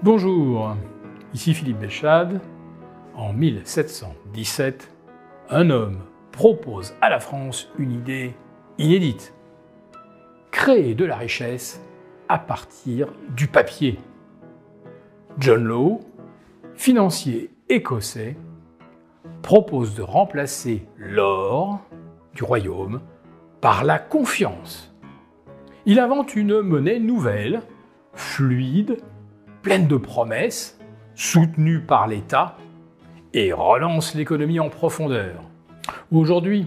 Bonjour, ici Philippe Béchade. En 1717, un homme propose à la France une idée inédite. Créer de la richesse à partir du papier. John Law, financier écossais, propose de remplacer l'or du royaume par la confiance. Il invente une monnaie nouvelle, fluide, pleine de promesses, soutenue par l'État, et relance l'économie en profondeur. Aujourd'hui,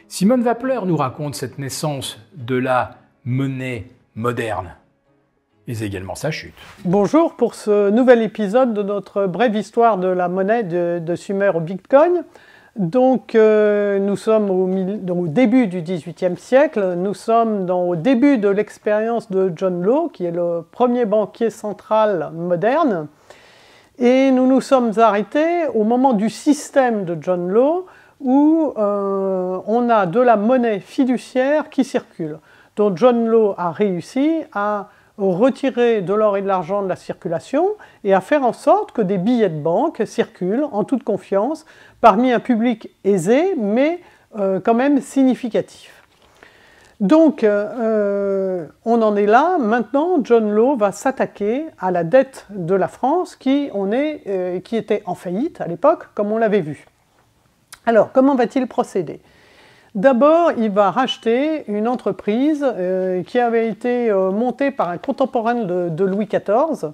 Simone Wappler nous raconte cette naissance de la monnaie moderne, mais également sa chute. Bonjour pour ce nouvel épisode de notre brève histoire de la monnaie de Sumer au Bitcoin. Donc nous sommes au début du XVIIIe siècle, nous sommes au début de l'expérience de John Law, qui est le premier banquier central moderne, et nous nous sommes arrêtés au moment du système de John Law, où on a de la monnaie fiduciaire qui circule. Donc John Law a réussi à retirer de l'or et de l'argent de la circulation et à faire en sorte que des billets de banque circulent en toute confiance parmi un public aisé, mais quand même significatif. Donc, on en est là. Maintenant, John Law va s'attaquer à la dette de la France qui était en faillite à l'époque, comme on l'avait vu. Alors, comment va-t-il procéder ? D'abord, il va racheter une entreprise qui avait été montée par un contemporain de Louis XIV,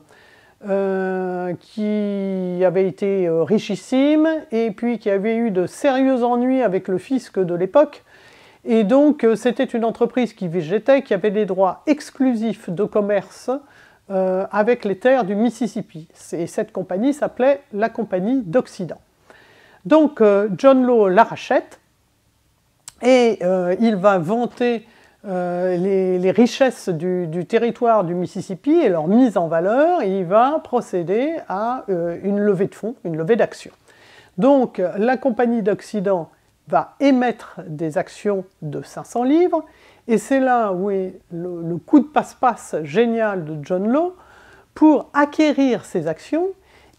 qui avait été richissime et puis qui avait eu de sérieux ennuis avec le fisc de l'époque. Et donc, c'était une entreprise qui végétait, qui avait des droits exclusifs de commerce avec les terres du Mississippi. Et cette compagnie s'appelait la Compagnie d'Occident. Donc, John Law la rachète. Et il va vanter les richesses du territoire du Mississippi et leur mise en valeur, et il va procéder à une levée de fonds, une levée d'actions. Donc la Compagnie d'Occident va émettre des actions de 500 livres, et c'est là où est le coup de passe-passe génial de John Law. Pour acquérir ces actions,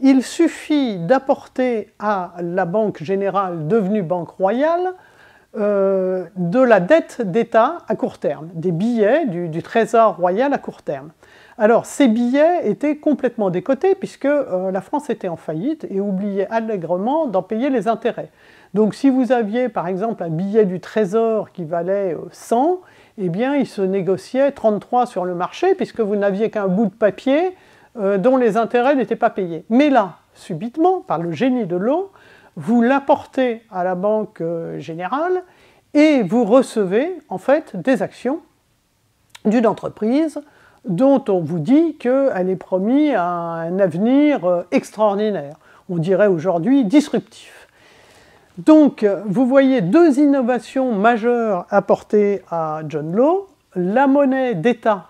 il suffit d'apporter à la Banque Générale, devenue Banque Royale, de la dette d'État à court terme, des billets du Trésor royal à court terme. Alors ces billets étaient complètement décotés puisque la France était en faillite et oubliait allègrement d'en payer les intérêts. Donc si vous aviez par exemple un billet du Trésor qui valait 100, eh bien il se négociait 33 sur le marché puisque vous n'aviez qu'un bout de papier dont les intérêts n'étaient pas payés. Mais là, subitement, par le génie de Law, vous l'apportez à la Banque Générale et vous recevez en fait des actions d'une entreprise dont on vous dit qu'elle est promise à un avenir extraordinaire. On dirait aujourd'hui disruptif. Donc vous voyez deux innovations majeures apportées à John Law. La monnaie d'État,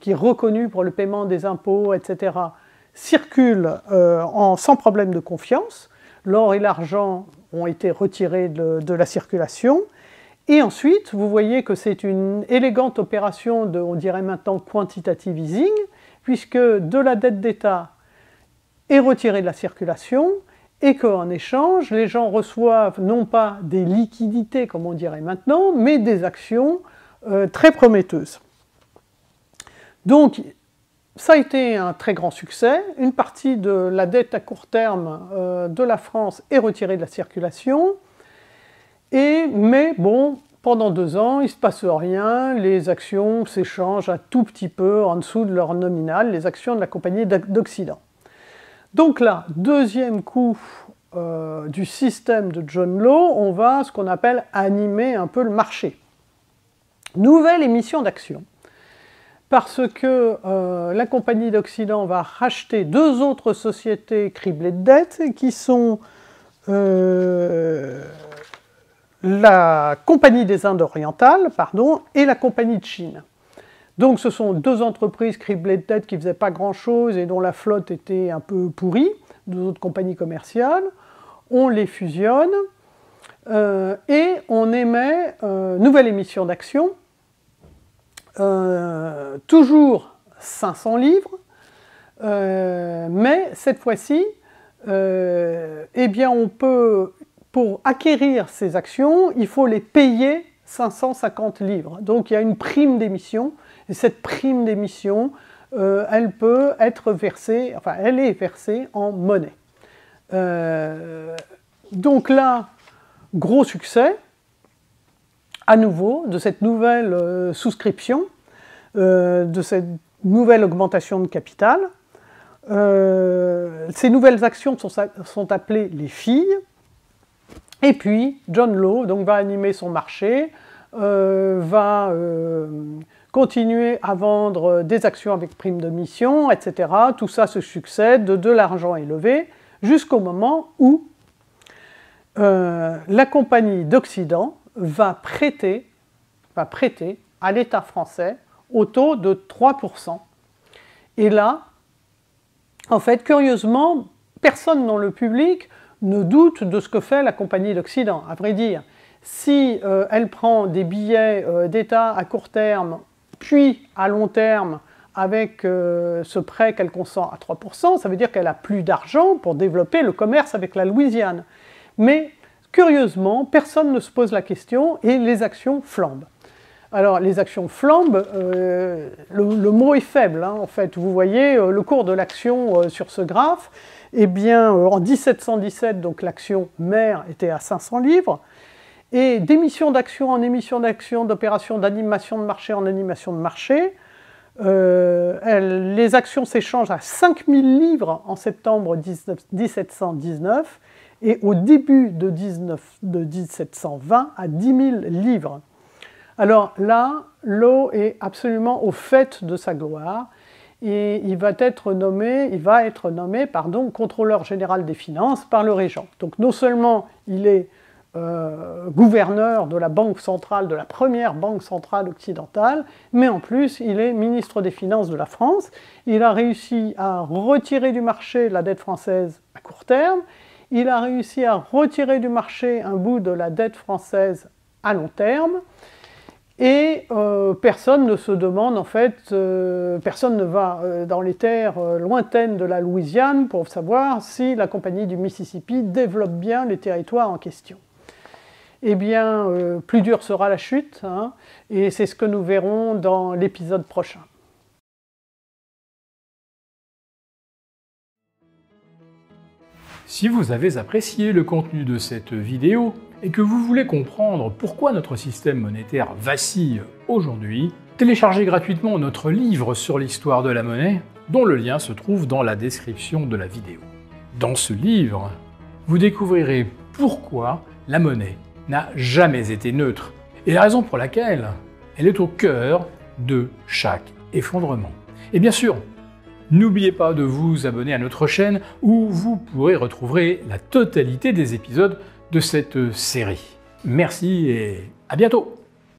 qui est reconnue pour le paiement des impôts, etc., circule sans problème de confiance. L'or et l'argent ont été retirés de la circulation. Et ensuite, vous voyez que c'est une élégante opération de, on dirait maintenant, quantitative easing, puisque de la dette d'État est retirée de la circulation et qu'en échange, les gens reçoivent non pas des liquidités, comme on dirait maintenant, mais des actions très prometteuses. Donc, ça a été un très grand succès. Une partie de la dette à court terme de la France est retirée de la circulation. Mais bon, pendant 2 ans, il ne se passe rien. Les actions s'échangent un tout petit peu en dessous de leur nominal, les actions de la Compagnie d'Occident. Donc là, deuxième coup du système de John Law, on va, ce qu'on appelle, animer un peu le marché. Nouvelle émission d'actions. Parce que la Compagnie d'Occident va racheter 2 autres sociétés criblées de dettes, qui sont la Compagnie des Indes orientales, et la Compagnie de Chine. Donc ce sont 2 entreprises criblées de dettes qui ne faisaient pas grand-chose et dont la flotte était un peu pourrie, 2 autres compagnies commerciales. On les fusionne et on émet nouvelle émission d'actions, toujours 500 livres, mais cette fois-ci, eh bien on peut, pour acquérir ces actions, il faut les payer 550 livres. Donc il y a une prime d'émission, et cette prime d'émission, elle peut être versée, enfin elle est versée en monnaie. Donc là, gros succès, à nouveau, de cette nouvelle souscription, de cette nouvelle augmentation de capital. Ces nouvelles actions sont appelées les filles. Et puis, John Law donc, va animer son marché, va continuer à vendre des actions avec prime de mission, etc. Tout ça se succède, de l'argent est levé, jusqu'au moment où la Compagnie d'Occident va prêter à l'État français au taux de 3%. Et là, en fait, curieusement, personne dans le public ne doute de ce que fait la Compagnie d'Occident. À vrai dire, si elle prend des billets d'État à court terme, puis à long terme, avec ce prêt qu'elle consent à 3%, ça veut dire qu'elle a plus d'argent pour développer le commerce avec la Louisiane. Mais curieusement, personne ne se pose la question et les actions flambent. Alors, les actions flambent, le mot est faible, hein, en fait. Vous voyez le cours de l'action sur ce graphe. Eh bien, en 1717, donc l'action mère était à 500 livres. Et d'émission d'action en émission d'action, d'opération d'animation de marché en animation de marché, les actions s'échangent à 5000 livres en septembre 1719 et au début de 1720 à 10 000 livres. Alors là, Law est absolument au fait de sa gloire et il va être nommé contrôleur général des finances par le régent. Donc non seulement il est gouverneur de la banque centrale, de la première banque centrale occidentale, mais en plus il est ministre des Finances de la France. Il a réussi à retirer du marché la dette française à court terme, il a réussi à retirer du marché un bout de la dette française à long terme, et personne ne se demande, en fait, personne ne va dans les terres lointaines de la Louisiane pour savoir si la Compagnie du Mississippi développe bien les territoires en question. Eh bien, plus dure sera la chute, hein, et c'est ce que nous verrons dans l'épisode prochain. Si vous avez apprécié le contenu de cette vidéo et que vous voulez comprendre pourquoi notre système monétaire vacille aujourd'hui, téléchargez gratuitement notre livre sur l'histoire de la monnaie, dont le lien se trouve dans la description de la vidéo. Dans ce livre, vous découvrirez pourquoi la monnaie n'a jamais été neutre et la raison pour laquelle elle est au cœur de chaque effondrement. Et bien sûr, n'oubliez pas de vous abonner à notre chaîne où vous pourrez retrouver la totalité des épisodes de cette série. Merci et à bientôt!